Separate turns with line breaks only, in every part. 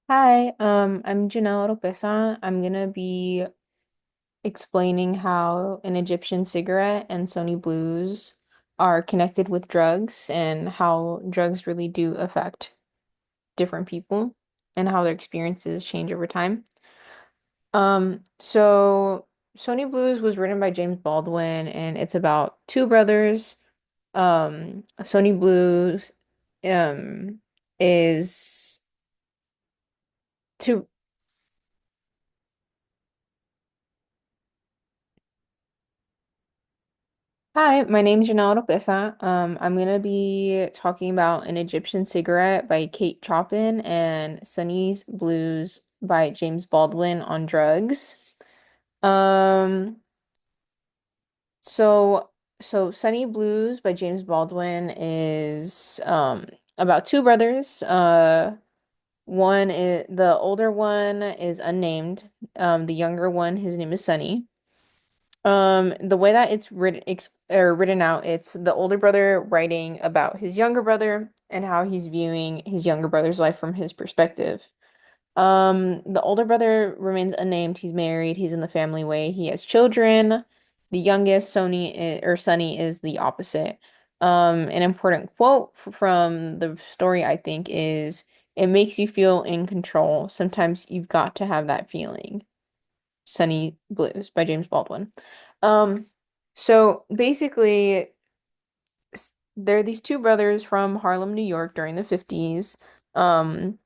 Hi, I'm Janelle Oropeza. I'm gonna be explaining how an Egyptian cigarette and Sonny blues are connected with drugs and how drugs really do affect different people and how their experiences change over time. So Sonny Blues was written by James Baldwin and it's about two brothers. Sonny Blues um is two. Hi, my name's Janelle Oropeza. I'm gonna be talking about An Egyptian Cigarette by Kate Chopin and Sonny's Blues by James Baldwin on drugs. Um, so Sonny Blues by James Baldwin is about two brothers. One is the older one is unnamed. The younger one, his name is Sonny. The way that it's written out, it's the older brother writing about his younger brother and how he's viewing his younger brother's life from his perspective. The older brother remains unnamed. He's married. He's in the family way. He has children. The youngest, Sonny, is the opposite. An important quote from the story, I think, is it makes you feel in control. Sometimes you've got to have that feeling. Sunny Blues by James Baldwin. Um, so basically, there are these two brothers from Harlem, New York during the 50s, um,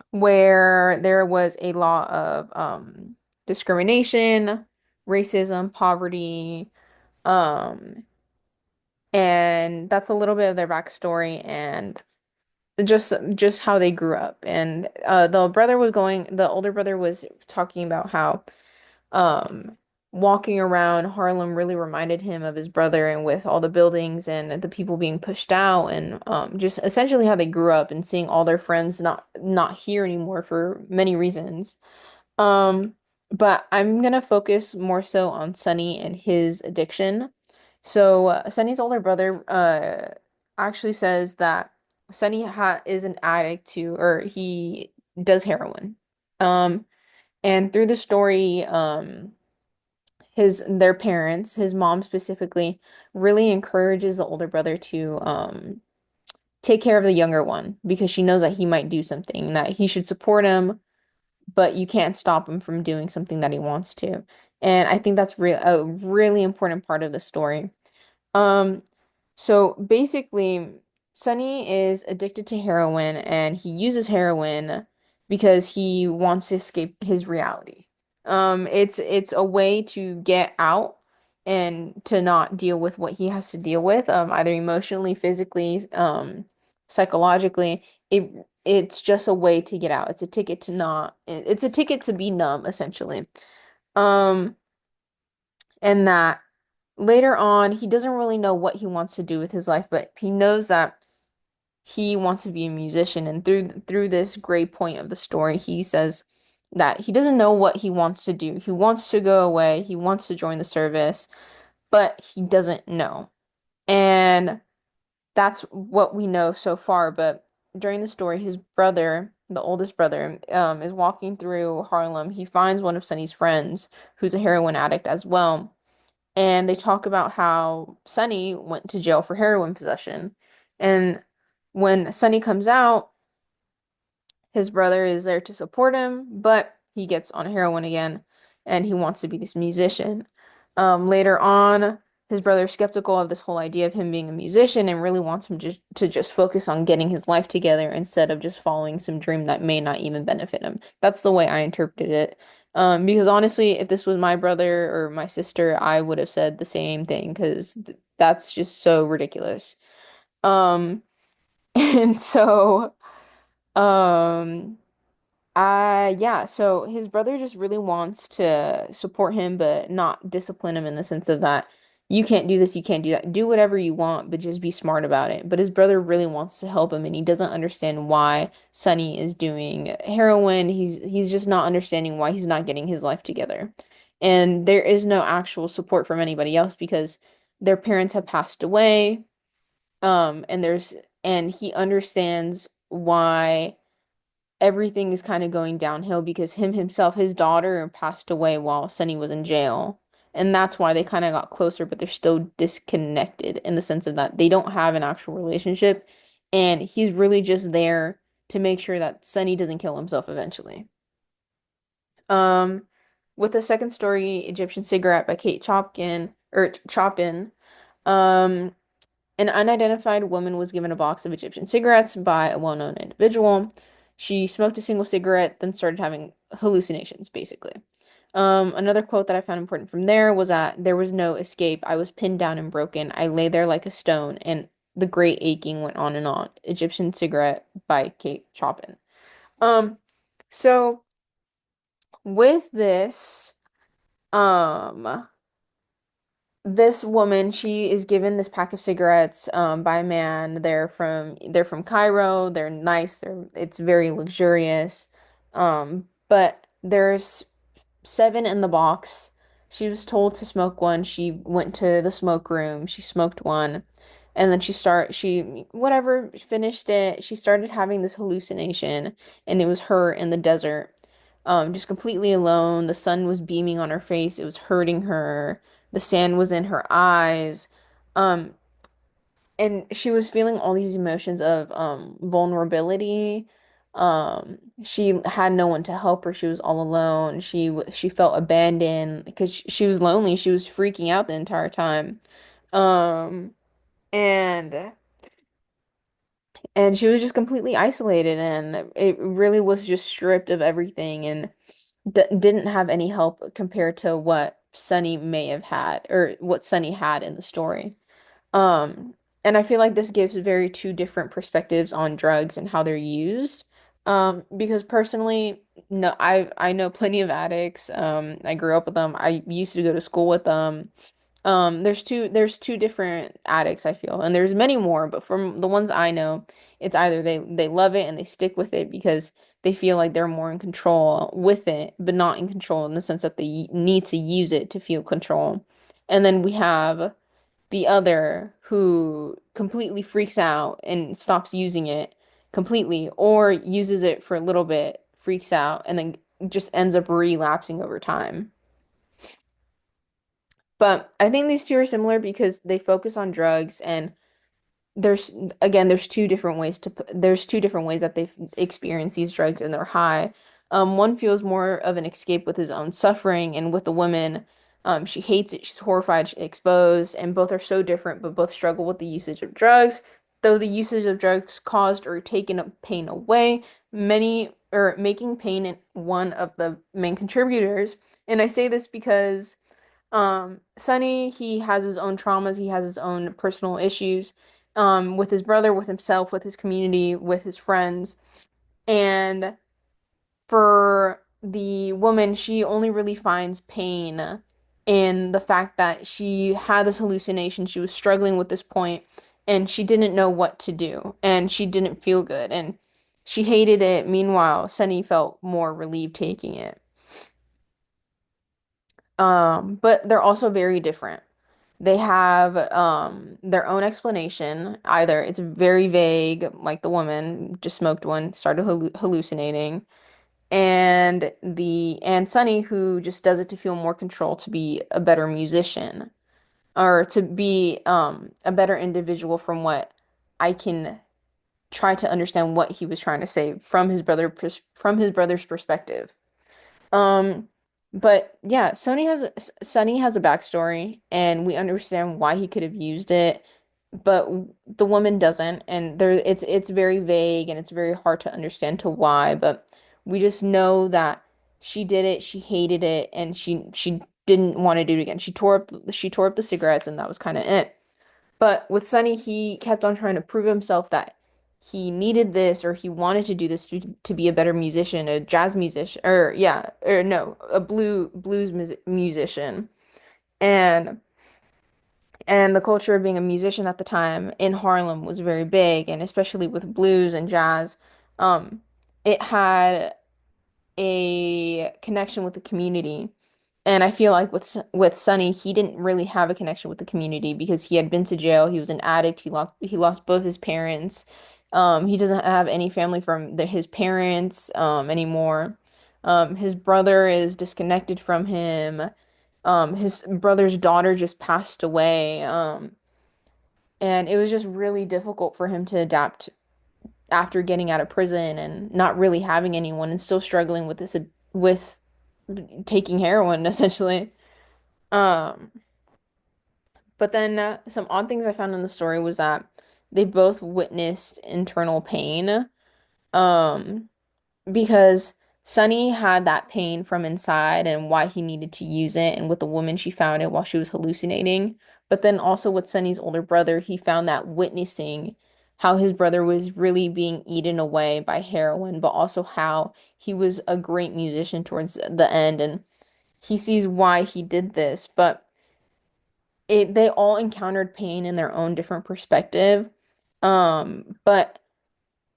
where there was a lot of discrimination, racism, poverty, um, and that's a little bit of their backstory and just how they grew up. And the older brother was talking about how um walking around Harlem really reminded him of his brother and with all the buildings and the people being pushed out and just essentially how they grew up and seeing all their friends not here anymore for many reasons. Um but I'm gonna focus more so on Sonny and his addiction. So Sonny's older brother actually says that Sonny ha is an addict to or he does heroin. Um and through the story their parents, his mom specifically, really encourages the older brother to take care of the younger one because she knows that he might do something, that he should support him, but you can't stop him from doing something that he wants to. And I think that's a really important part of the story. Um, so basically, Sonny is addicted to heroin and he uses heroin because he wants to escape his reality. It's a way to get out and to not deal with what he has to deal with, either emotionally, physically, psychologically. It's just a way to get out. It's a ticket to be numb, essentially. Um, and that later on, he doesn't really know what he wants to do with his life, but he knows that he wants to be a musician. And through this gray point of the story, he says that he doesn't know what he wants to do. He wants to go away, he wants to join the service, but he doesn't know. And that's what we know so far. But during the story, his brother, the oldest brother, is walking through Harlem. He finds one of Sonny's friends who's a heroin addict as well and they talk about how Sonny went to jail for heroin possession. And when Sonny comes out, his brother is there to support him, but he gets on heroin again and he wants to be this musician. Later on, his brother's skeptical of this whole idea of him being a musician and really wants him to just focus on getting his life together instead of just following some dream that may not even benefit him. That's the way I interpreted it. Because honestly, if this was my brother or my sister, I would have said the same thing because th that's just so ridiculous. Um, and so, um, yeah, so his brother just really wants to support him, but not discipline him in the sense of that you can't do this, you can't do that. Do whatever you want, but just be smart about it. But his brother really wants to help him, and he doesn't understand why Sonny is doing heroin. He's just not understanding why he's not getting his life together. And there is no actual support from anybody else because their parents have passed away. And he understands why. everything is kind of going downhill because him himself, his daughter passed away while Sonny was in jail. And that's why they kind of got closer, but they're still disconnected in the sense of that they don't have an actual relationship. And he's really just there to make sure that Sonny doesn't kill himself eventually. Um, with the second story, Egyptian Cigarette by Kate Chopkin or Chopin. Um, an unidentified woman was given a box of Egyptian cigarettes by a well-known individual. She smoked a single cigarette, then started having hallucinations, basically. Another quote that I found important from there was that there was no escape. I was pinned down and broken. I lay there like a stone, and the great aching went on and on. Egyptian Cigarette by Kate Chopin. Um, so with this, um, this woman, she is given this pack of cigarettes by a man. They're from Cairo. They're nice. It's very luxurious. But there's seven in the box. She was told to smoke one. She went to the smoke room. She smoked one. And then she whatever finished it. She started having this hallucination, and it was her in the desert, just completely alone. The sun was beaming on her face. It was hurting her. The sand was in her eyes. Um, and she was feeling all these emotions of vulnerability. She had no one to help her. She was all alone. She felt abandoned because she was lonely. She was freaking out the entire time. Um, and and she was just completely isolated, and it really was just stripped of everything, and d didn't have any help compared to what Sunny may have had, or what Sunny had in the story. Um, and I feel like this gives very two different perspectives on drugs and how they're used. Because personally, no, I know plenty of addicts. I grew up with them. I used to go to school with them. There's two different addicts, I feel, and there's many more, but from the ones I know, it's either they love it and they stick with it because they feel like they're more in control with it, but not in control in the sense that they need to use it to feel control. And then we have the other who completely freaks out and stops using it completely, or uses it for a little bit, freaks out, and then just ends up relapsing over time. But I think these two are similar because they focus on drugs, and there's again there's two different ways that they experience these drugs and they're high. One feels more of an escape with his own suffering, and with the woman, she hates it, she's horrified, she's exposed, and both are so different, but both struggle with the usage of drugs. Though the usage of drugs caused or taken pain away, many or making pain one of the main contributors. And I say this because Sonny, he has his own traumas, he has his own personal issues, with his brother, with himself, with his community, with his friends. And for the woman, she only really finds pain in the fact that she had this hallucination, she was struggling with this point, and she didn't know what to do, and she didn't feel good, and she hated it. Meanwhile, Sonny felt more relieved taking it. But they're also very different. They have their own explanation. Either it's very vague, like the woman just smoked one, started hallucinating, and Sunny, who just does it to feel more control, to be a better musician, or to be a better individual, from what I can try to understand what he was trying to say from his brother's perspective. Um, but yeah, Sonny has a backstory, and we understand why he could have used it, but the woman doesn't, and it's very vague and it's very hard to understand to why, but we just know that she did it, she hated it, and she didn't want to do it again. She tore up the cigarettes, and that was kind of it. But with Sonny, he kept on trying to prove himself that he needed this, or he wanted to do this to be a better musician, a jazz musician, or yeah, or no, a musician. And and the culture of being a musician at the time in Harlem was very big, and especially with blues and jazz, um, it had a connection with the community. And I feel like with Sonny, he didn't really have a connection with the community because he had been to jail. He was an addict. He lost both his parents. He doesn't have any family from his parents anymore. His brother is disconnected from him. His brother's daughter just passed away. And it was just really difficult for him to adapt after getting out of prison and not really having anyone and still struggling with this with taking heroin essentially. Um, but then some odd things I found in the story was that they both witnessed internal pain. Um, because Sonny had that pain from inside and why he needed to use it, and with the woman she found it while she was hallucinating. But then also with Sonny's older brother, he found that witnessing how his brother was really being eaten away by heroin, but also how he was a great musician towards the end, and he sees why he did this. But they all encountered pain in their own different perspective. But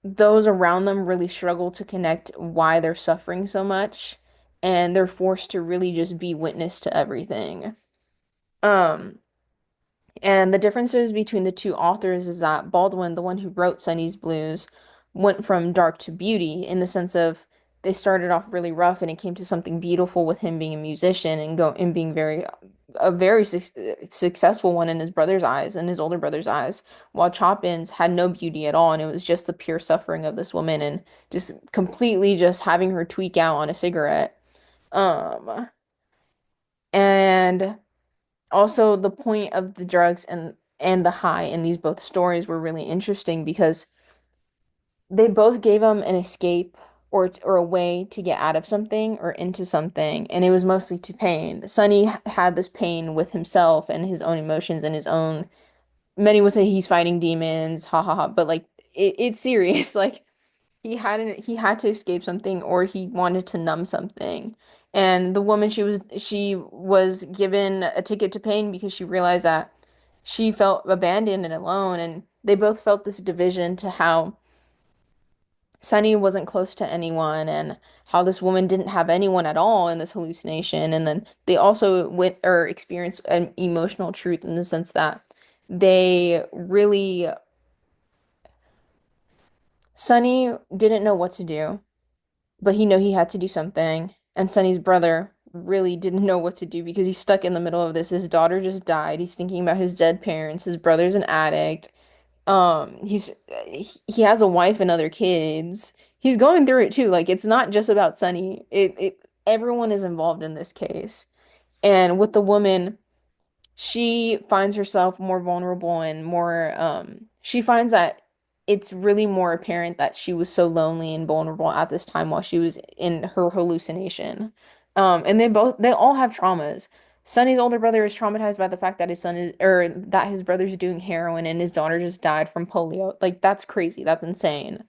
those around them really struggle to connect why they're suffering so much, and they're forced to really just be witness to everything. Um, and the differences between the two authors is that Baldwin, the one who wrote Sonny's Blues, went from dark to beauty in the sense of they started off really rough and it came to something beautiful with him being a musician and being a very successful one in his brother's eyes and his older brother's eyes, while Chopin's had no beauty at all and it was just the pure suffering of this woman and just completely just having her tweak out on a cigarette. Um, and also the point of the drugs and the high in these both stories were really interesting because they both gave him an escape or a way to get out of something or into something, and it was mostly to pain. Sonny had this pain with himself and his own emotions and his own, many would say he's fighting demons, ha ha ha, but like it's serious. Like he had to escape something or he wanted to numb something. And the woman, she was given a ticket to pain because she realized that she felt abandoned and alone, and they both felt this division to how Sunny wasn't close to anyone and how this woman didn't have anyone at all in this hallucination. And then they also went or experienced an emotional truth in the sense that they really Sunny didn't know what to do, but he knew he had to do something. And Sunny's brother really didn't know what to do because he's stuck in the middle of this. His daughter just died. He's thinking about his dead parents. His brother's an addict. He has a wife and other kids. He's going through it too. Like it's not just about Sunny. It everyone is involved in this case. And with the woman, she finds herself more vulnerable and more she finds that it's really more apparent that she was so lonely and vulnerable at this time while she was in her hallucination. And they all have traumas. Sonny's older brother is traumatized by the fact that his son is or that his brother's doing heroin and his daughter just died from polio. Like that's crazy. That's insane.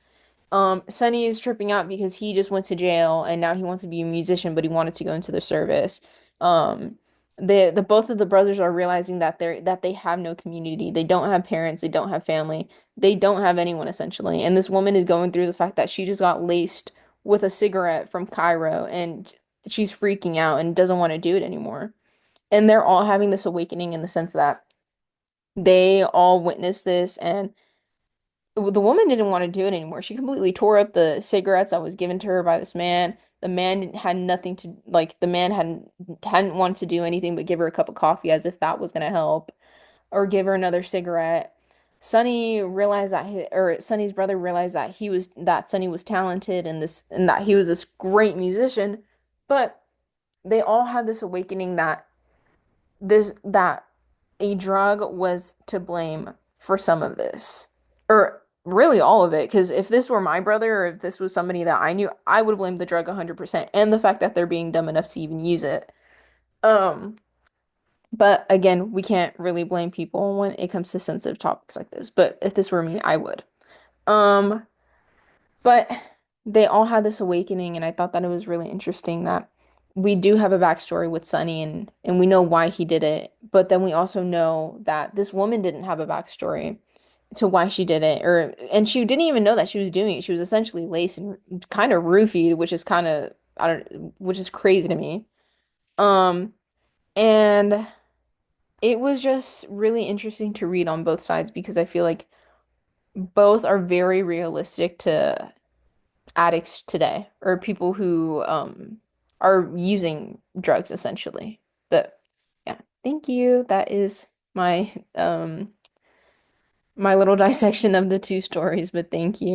Sonny is tripping out because he just went to jail and now he wants to be a musician, but he wanted to go into the service. Um, the both of the brothers are realizing that they have no community. They don't have parents, they don't have family, they don't have anyone essentially. And this woman is going through the fact that she just got laced with a cigarette from Cairo and she's freaking out and doesn't want to do it anymore. And they're all having this awakening in the sense that they all witnessed this and the woman didn't want to do it anymore. She completely tore up the cigarettes that was given to her by this man. The man had nothing to like. The man hadn't wanted to do anything but give her a cup of coffee as if that was gonna help, or give her another cigarette. Sonny's brother realized that Sonny was talented and that he was this great musician, but they all had this awakening that a drug was to blame for some of this, or really all of it. Because if this were my brother or if this was somebody that I knew, I would blame the drug 100% and the fact that they're being dumb enough to even use it. Um, but again, we can't really blame people when it comes to sensitive topics like this. But if this were me, I would. Um, but they all had this awakening, and I thought that it was really interesting that we do have a backstory with Sonny and we know why he did it, but then we also know that this woman didn't have a backstory to why she did it, or and she didn't even know that she was doing it. She was essentially laced and kind of roofied, which is kind of I don't, which is crazy to me. Um, and it was just really interesting to read on both sides because I feel like both are very realistic to addicts today or people who are using drugs essentially. But yeah, thank you. That is my my little dissection of the two stories, but thank you.